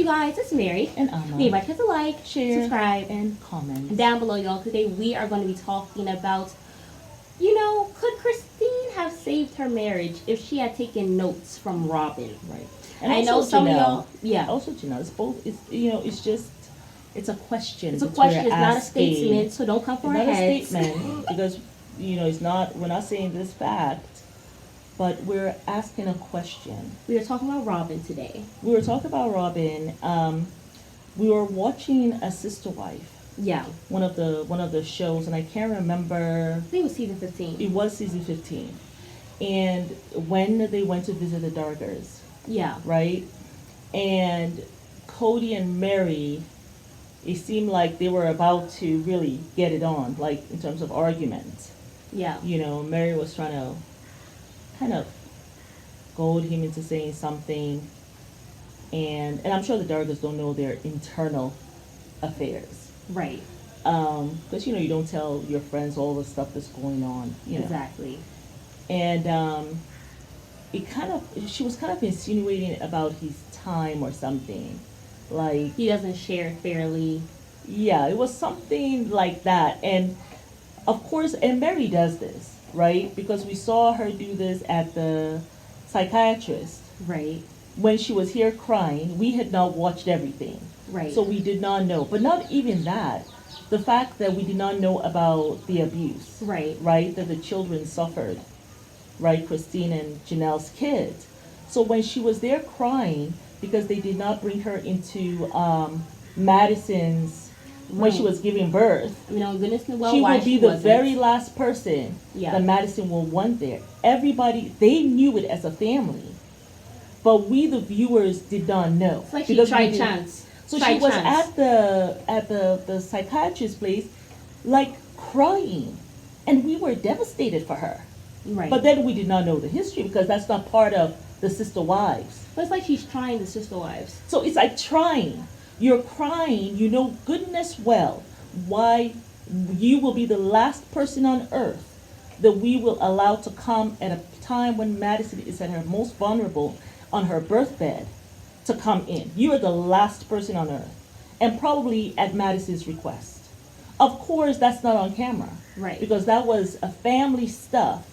You guys, it's Mary. And Amma. We invite you to like, share, subscribe, and comment down below, y'all. Today we are going to be talking about, could Christine have saved her marriage if she had taken notes from Robyn? right. And I know some Janelle, of y'all, yeah. Also, Janelle, it's both. It's just. It's a question. It's a question. It's not a asking. statement, so don't come for our heads. It's not a statement because it's not. We're not saying this fact, but we're asking a question. We are talking about Robyn today. We were talking about Robyn. We were watching A Sister Wife. Yeah. One of the shows, and I can't remember. I think it was season 15. It was season 15, and when they went to visit the Dargers. Yeah. Right, and Kody and Mary. It seemed like they were about to really get it on, like in terms of argument. Yeah. Mary was trying to kind of goad him into saying something, and I'm sure the Dargers don't know their internal affairs. Right. Because you don't tell your friends all the stuff that's going on. Exactly. And she was kind of insinuating about his time or something. Like he doesn't share fairly. Yeah, it was something like that. And of course, and Mary does this, right? Because we saw her do this at the psychiatrist. Right. When she was here crying, we had not watched everything. Right. So we did not know. But not even that. The fact that we did not know about the abuse. Right. Right? That the children suffered. Right? Christine and Janelle's kids. So when she was there crying, because they did not bring her into Madison's when she was giving birth. Goodness knows well she why will be the very last person that Madison will want there. Everybody, they knew it as a family, but we, the viewers, did not know. It's like she tried chance. So she was at the psychiatrist's place, like crying, and we were devastated for her. Right. But then we did not know the history because that's not part of the Sister Wives. But it's like she's trying the Sister Wives. So it's like trying. You're crying, goodness well, why you will be the last person on earth that we will allow to come at a time when Madison is at her most vulnerable on her birthbed to come in. You are the last person on earth. And probably at Madison's request. Of course, that's not on camera. Right. Because that was a family stuff,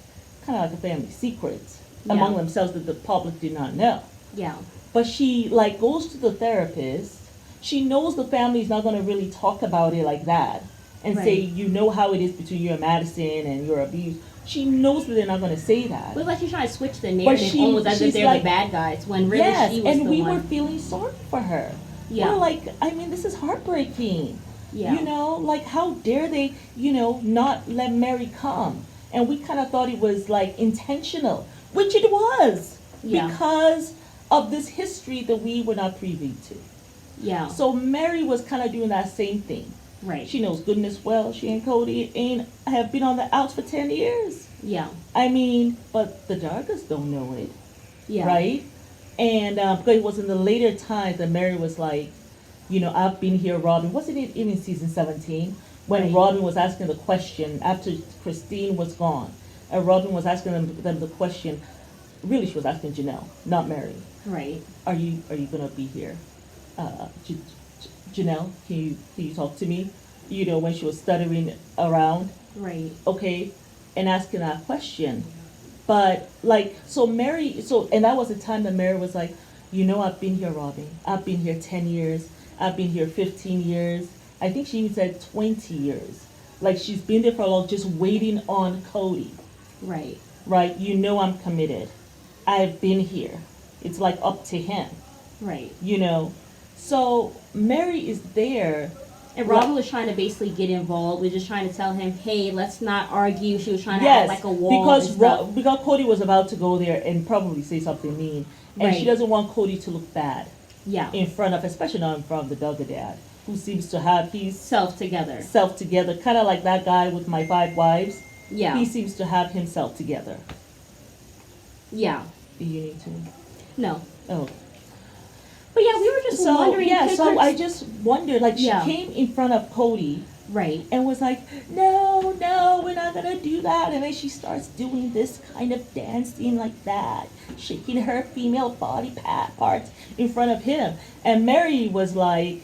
kind of like a family secret among themselves that the public did not know. Yeah. But she goes to the therapist. She knows the family is not going to really talk about it like that and say, how it is between you and Madison and your abuse. She knows that they're not going to say that. But it's like she's trying to switch the narrative almost as if they're the bad guys when really she was the one. And we were feeling sorry for her. Yeah. We're like, this is heartbreaking. Yeah. How dare they, not let Mary come? And we kind of thought it was intentional, which it was. Yeah. Because of this history that we were not privy to. Yeah. So Mary was kind of doing that same thing. Right. She knows goodness well. She and Kody have been on the outs for 10 years. Yeah. But the Dargers don't know it. Yeah. Right? And because it was in the later times that Mary was like, I've been here, Robyn. Wasn't it even season 17? When Robyn was asking the question after Christine was gone. And Robyn was asking them the question. Really, she was asking Janelle, not Mary. Right. Are you gonna be here? Janelle, can you talk to me? When she was stuttering around. Right. Okay, and asking that question. But Mary, and that was the time that Mary was like, I've been here, Robyn. I've been here 10 years. I've been here 15 years. I think she even said 20 years. She's been there for a long, just waiting on Kody. Right. Right. I'm committed. I've been here. It's up to him. Right. So Mary is there. And Robyn was trying to basically get involved. We were just trying to tell him, hey, let's not argue. She was trying to act like a wall. Because Kody was about to go there and probably say something mean. And she doesn't want Kody to look bad. Yeah. Especially not in front of the Duggar dad, who seems to have his self together. Kind of like that guy with my 5 wives. Yeah. He seems to have himself together. Yeah. Do you need to? No. Oh. But yeah, we were just wondering. Yeah, so I just wondered, she came in front of Kody Right. and was like, no, no, we're not gonna do that. And then she starts doing this kind of dancing like that, shaking her female body parts in front of him. And Mary was like,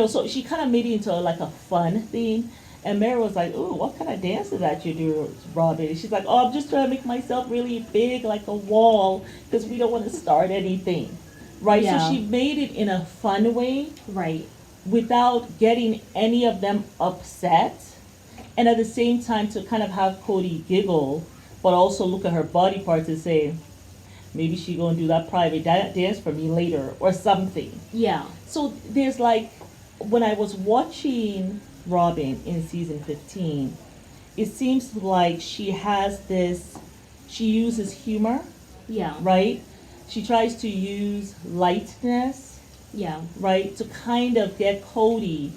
so she kind of made it into like a fun thing. And Mary was like, ooh, what kind of dance is that you do, Robyn? And she's like, oh, I'm just trying to make myself really big like a wall because we don't want to start anything. Right? Yeah. So she made it in a fun way. Right. Without getting any of them upset, and at the same time to kind of have Kody giggle, but also look at her body parts and say, maybe she gonna do that private dance for me later or something. Yeah. So there's like, when I was watching Robyn in season 15, it seems like she uses humor, Yeah. right? She tries to use lightness, Yeah. right, to kind of get Kody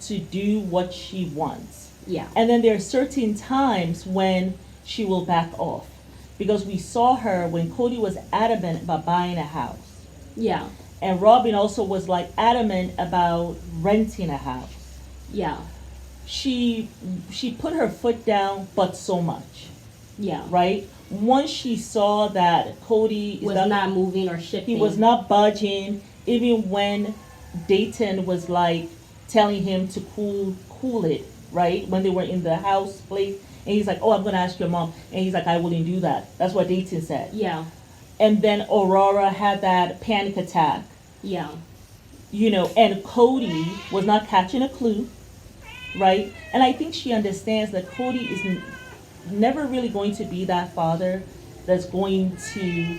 to do what she wants. Yeah. And then there are certain times when she will back off. Because we saw her when Kody was adamant about buying a house. Yeah. And Robyn also was like adamant about renting a house. Yeah. She put her foot down, but so much. Yeah. Right? Once she saw that Kody Was not moving or shifting. he was not budging, even when Dayton was like telling him to cool it, right? When they were in the house place, and he's like, oh, I'm gonna ask your mom, and he's like, I wouldn't do that. That's what Dayton said. Yeah. And then Aurora had that panic attack, Yeah. And Kody was not catching a clue, right? And I think she understands that Kody is never really going to be that father that's going to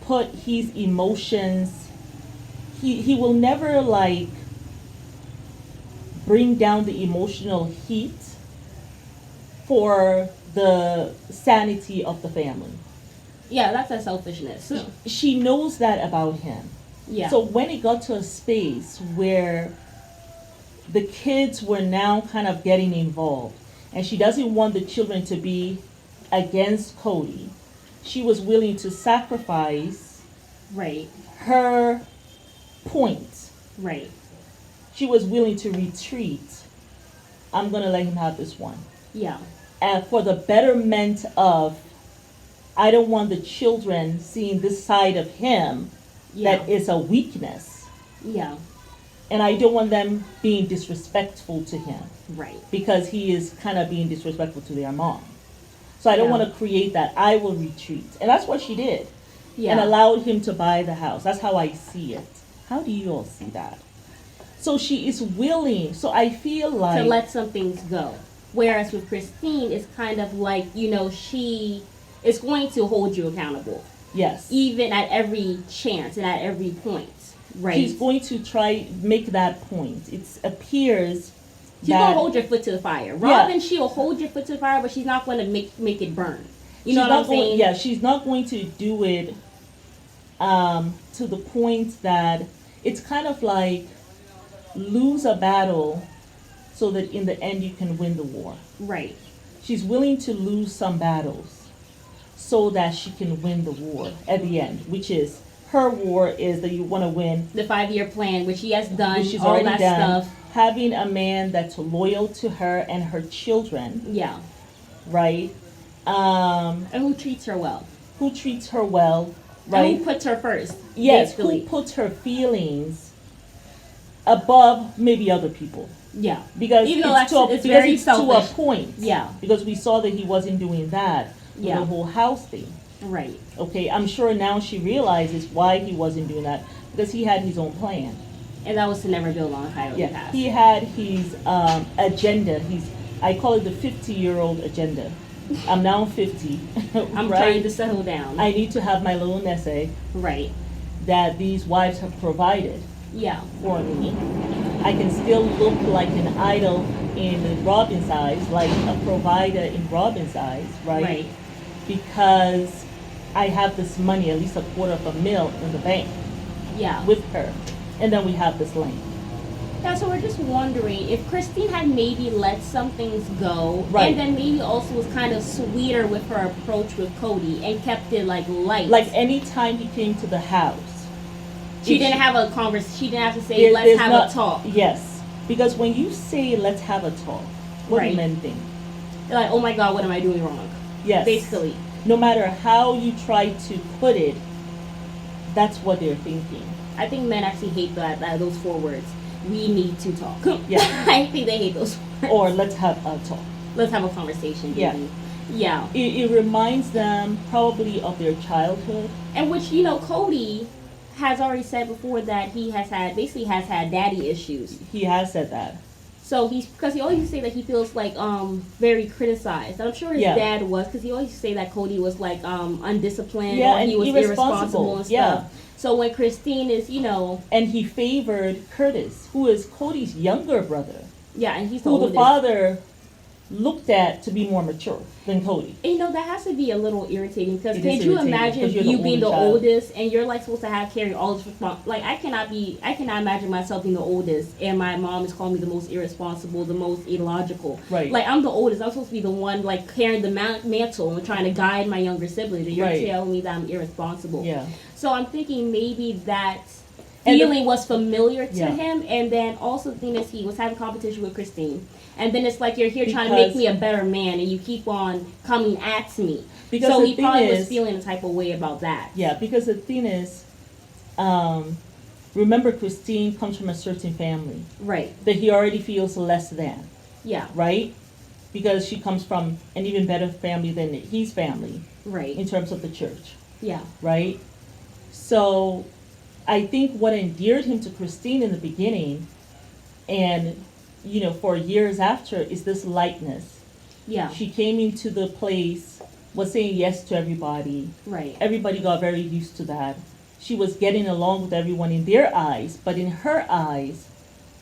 put his emotions. He will never like bring down the emotional heat for the sanity of the family. Yeah, that's a selfishness. She knows that about him. Yeah. So when it got to a space where the kids were now kind of getting involved, and she doesn't want the children to be against Kody, she was willing to sacrifice Right. her point. Right. She was willing to retreat. I'm going to let him have this one. Yeah. And for the betterment of, I don't want the children seeing this side of him Yeah. that is a weakness. Yeah. And I don't want them being disrespectful to him Right. because he is kind of being disrespectful to their mom. So I don't Yeah. want to create that. I will retreat. And that's what she did. Yeah. And allowed him to buy the house. That's how I see it. How do you all see that? So she is willing. So I feel like to let some things go. Whereas with Christine, it's kind of like, she is going to hold you accountable. yes, Even at every chance and at every point. Right. she's going to try make that point. It appears She's that gonna hold your foot to the fire. Robyn, she'll hold your foot to the fire, but she's not gonna make it burn. You know what I'm saying? Yeah, she's not going to do it to the point that it's kind of like lose a battle so that in the end you can win the war. Right. She's willing to lose some battles so that she can win the war at the end, which is her war is that you want to win. The 5-year plan, which she has done, Which she's all already that done. stuff. Having a man that's loyal to her and her children, Yeah. right? And who treats her well. Who treats her well, And right? who puts her first. Yes, basically. who puts her feelings above maybe other people. Yeah. Because Even though it's, it's very to a selfish. point. Yeah. Because we saw that he wasn't doing that with Yeah. the whole house thing. Right. Okay, I'm sure now she realizes why he wasn't doing that. Because he had his own plan. And that was to never build on a Coyote Yeah, Pass. he had his agenda. I call it the 50-year-old agenda. I'm now 50. I'm right? trying to settle down. I need to have my little nest egg Right. that these wives have provided Yeah. for me. I can still look like an idol in Robyn's eyes, like a provider in Robyn's eyes, right? Right. Because I have this money, at least $250,000 in the bank Yeah. with her. And then we have this land. Yeah, so we're just wondering if Christine had maybe let some things go, Right. and then maybe also was kind of sweeter with her approach with Kody and kept it like light. Like anytime he came to the house, she if didn't have a conversation. She didn't have to say, there- "Let's there's have not- a talk." Yes. Because when you say let's have a talk, what Right. do men think? They're like, oh my God, what am I doing wrong? Yes. Basically. No matter how you try to put it, that's what they're thinking. I think men actually hate those 4 words. We need to talk. Yeah. I think they hate those words. Or let's have a talk. Let's have a conversation, Yeah. baby. Yeah. It reminds them probably of their childhood. And which, you know, Kody has already said before that he has had daddy issues. He has said that. So because he always used to say that he feels like very criticized. And I'm sure his Yeah. dad was, because he always used to say that Kody was like undisciplined, Yeah, or and he was irresponsible and yeah. stuff. So when Christine is, you know, And he favored Curtis, who is Cody's younger brother, yeah, and he's who the oldest. father looked at to be more mature than Kody. And, you know, that has to be a little irritating, because It can is you irritating, imagine 'cause you're the you being the older child. oldest and you're like supposed to carry all this like I cannot imagine myself being the oldest and my mom is calling me the most irresponsible, the most illogical. Right. Like I'm the oldest, I'm supposed to be the one like carrying the mantle and trying to guide my younger sibling, and you're Right. telling me that I'm irresponsible. Yeah. So I'm thinking maybe that And feeling was familiar to Yeah. him, and then also the thing is he was having competition with Christine, and then it's like you're here trying to make Because- me a better man, and you keep on coming at me. Because So the he thing probably was is- feeling a type of way about that. Yeah, because the thing is, remember Christine comes from a certain family Right. that he already feels less than, Yeah. right? Because she comes from an even better family than his family Right. in terms of the church, Yeah. right? So I think what endeared him to Christine in the beginning and, you know, for years after is this lightness. Yeah. She came into the place, was saying yes to everybody. Right. Everybody got very used to that. She was getting along with everyone in their eyes, but in her eyes,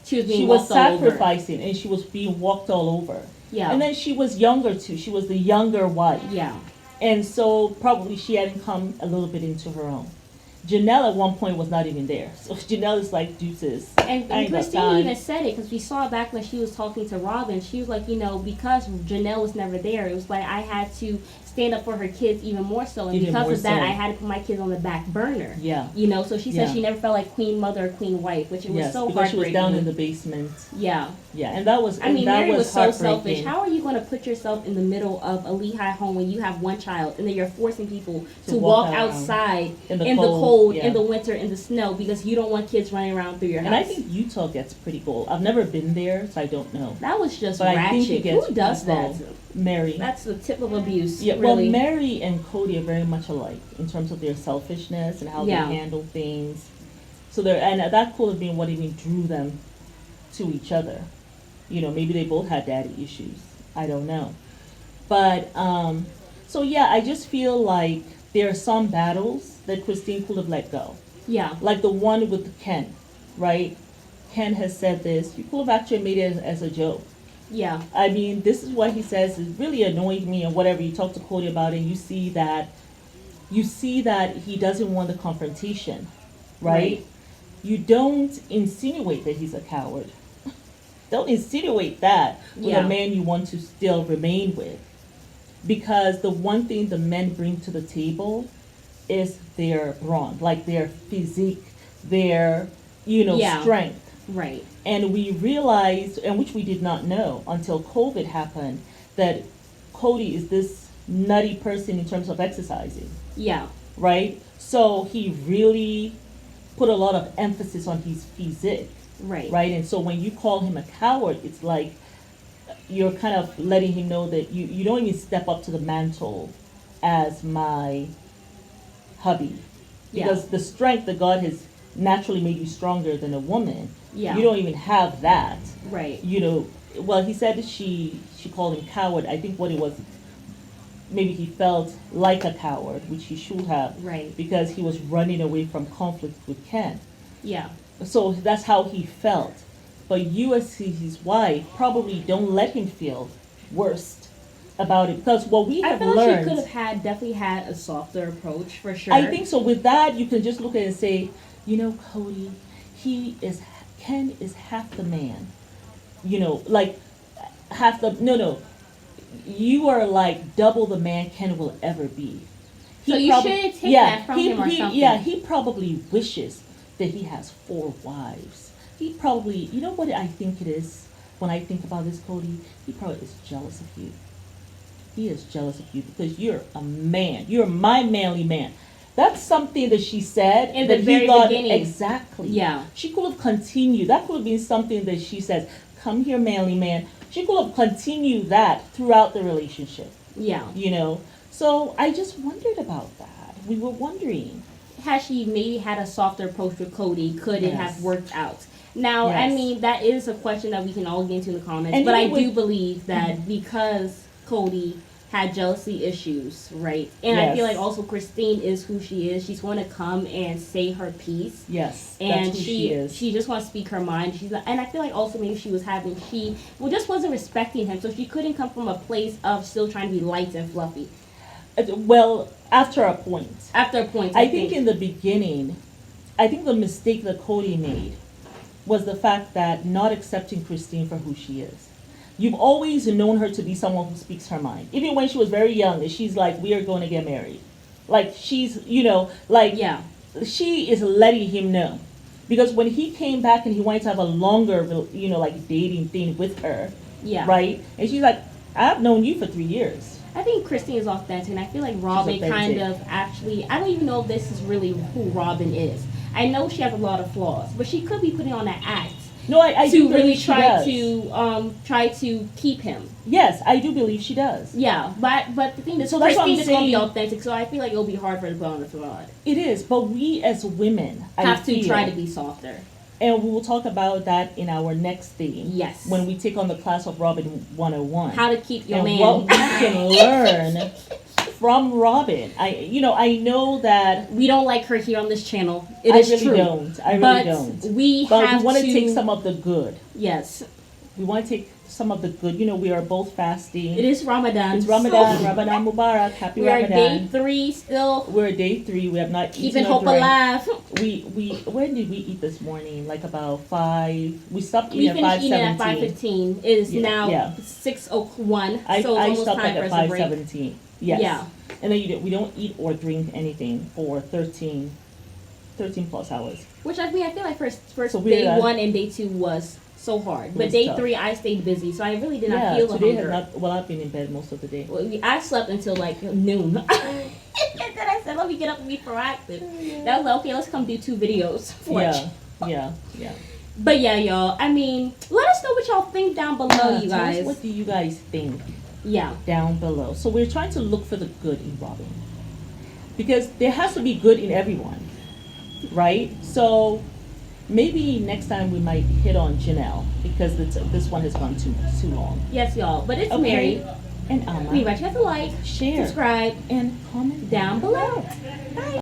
She was being she was walked all over. sacrificing and she was being walked all over. Yeah. And then she was younger too. She was the younger wife. Yeah. And so probably she hadn't come a little bit into her own. Janelle at one point was not even there. So Janelle is like, deuces. I And ain't got Christine time. even said it, because we saw back when she was talking to Robyn, she was like, you know, because Janelle was never there, it was like I had to stand up for her kids even more so, and Even because more of that, so. I had to put my kids on the back burner. Yeah. You know, so she said Yeah. she never felt like queen mother or queen wife, which it was Yes, so because she was heartbreaking. down in the basement. Yeah. Yeah, and that was I mean, that Mary was so selfish. heartbreaking. How are you going to put yourself in the middle of a Lehigh home when you have one child, and then you're forcing people To to walk walk around outside in in the the cold, cold, yeah. in the winter, in the snow, because you don't want kids running around through your house? And I think Utah gets pretty cold. I've never been there, so I don't know. that was just But I think it ratchet. gets Who does that? cold. Mary. That's the tip of abuse. Yeah, well, really. Mary and Kody are very much alike in terms of their selfishness and how Yeah. they handle things. So and that could have been what even drew them to each other. You know, maybe they both had daddy issues. I don't know. But so yeah, I just feel like there are some battles that Christine could have let go. Yeah. Like the one with Ken, right? Ken has said this. You could have actually made it as a joke. Yeah. I mean, this is what he says is really annoying me and whatever. You talk to Kody about it, and you see that he doesn't want the confrontation, right? Right. You don't insinuate that he's a coward. Don't insinuate that with Yeah. a man you want to still remain with. Because the one thing the men bring to the table is their brawn, like their physique, their, Yeah. strength. Right. And we realized, and which we did not know until COVID happened, that Kody is this nutty person in terms of exercising, Yeah. right? So he really put a lot of emphasis on his physique, Right. right? And so when you call him a coward, it's like you're kind of letting him know that you don't even step up to the mantle as my hubby. Yeah. Because the strength that God has naturally made you stronger than a woman, Yeah. you don't even have that. Right. Well, he said she called him coward. I think what it was, maybe he felt like a coward, which he should have, Right. because he was running away from conflict with Ken. Yeah. So that's how he felt. But you, as his wife, probably don't let him feel worst about it, because what we I have feel like learned. she could have definitely had a softer approach for sure. I think so. With that, you can just look at it and say, Cody, Ken is half the man. Like half the, no. You are like double the man Ken will ever be. So you shouldn't take that from him or something. Yeah, he probably wishes that he has 4 wives he probably, you know what I think it is when I think about this, Cody? He probably is jealous of you. He is jealous of you because you're a man. You're my manly man. That's something that she said In that the very he got beginning. exactly. Yeah. She could have continued. That could have been something that she says, "Come here, manly man." She could have continued that throughout the relationship. Yeah. You know. So I just wondered about that. We were wondering. Had she maybe had a softer approach with Cody, could it have Yes. worked out? Now, I Yes. mean, that is a question that we can all get into in the comments. And but I even do with- believe that because Cody had jealousy issues, right? And I feel Yes. like also Christine is who she is. She's going to come and say her piece. Yes, And that's who she is. she just wants to speak her mind. She's not, and I feel like also maybe she just wasn't respecting him, so she couldn't come from a place of still trying to be light and fluffy. Well, after a point. After a point, I think in the beginning, I think the mistake that Cody made was the fact that not accepting Christine for who she is. You've always known her to be someone who speaks her mind. Even when she was very young, and she's like, "We are going to get married." Like she's, yeah, she is letting him know. Because when he came back and he wanted to have a longer, dating thing with her, yeah, right? And she's like, "I've known you for 3 years." I think Christine is authentic, and I feel like Robyn authentic. kind of actually, I don't even know if this is really who Robyn is. I know she has a lot of flaws, but she could be putting on that act No, I do to really believe she does. try to keep him. Yes, I do believe she does. Yeah, but the thing is, So that's what I'm Christine is going to be saying. authentic, so I feel like it'll be hard for her to put on the facade. It is, but we as women Have to try to be softer. and we will talk about that in our next thing. Yes. When we take on the class of Robyn 101. How to keep your and man. what we can learn from Robyn. I know that We don't like her here on this channel. I It is really true. don't. I really But don't. we But have we want to to take some of the good. Yes. We want to take some of the good. We are both fasting. It is Ramadan. It's Ramadan. So Ramadan Mubarak. Happy we are Ramadan. day 3 still. We're day 3. We have not eaten Keeping or hope drank. alive. We when did we eat this morning? Like about 5. We stopped We eating at finished eating at 5:17. 5:15. It is Yeah, now yeah. 6:01. I So it's almost stopped time like for at us to break. 5:17. Yes. Yeah. And then we don't eat or drink anything for 13 plus hours. Which I feel like first So day we're, 1 and day 2 was so hard. But was day tough. 3 I stayed busy, so I really did not Yeah, feel the today hunger. I've been in bed most of the day. I slept until like noon. And then I said, let me get up and be proactive. That was like, okay, let's come do 2 videos. Yeah. But yeah, y'all, I mean, let us know what y'all think down below, you Tell us, guys. what do you guys think Yeah. down below? So we're trying to look for the good in Robyn. Because there has to be good in everyone. Right? So maybe next time we might hit on Janelle because this one has gone too long. Yes, y'all. But it's Okay. Mary. And Alma. We invite you guys to like, Share. subscribe, And comment down below. Bye.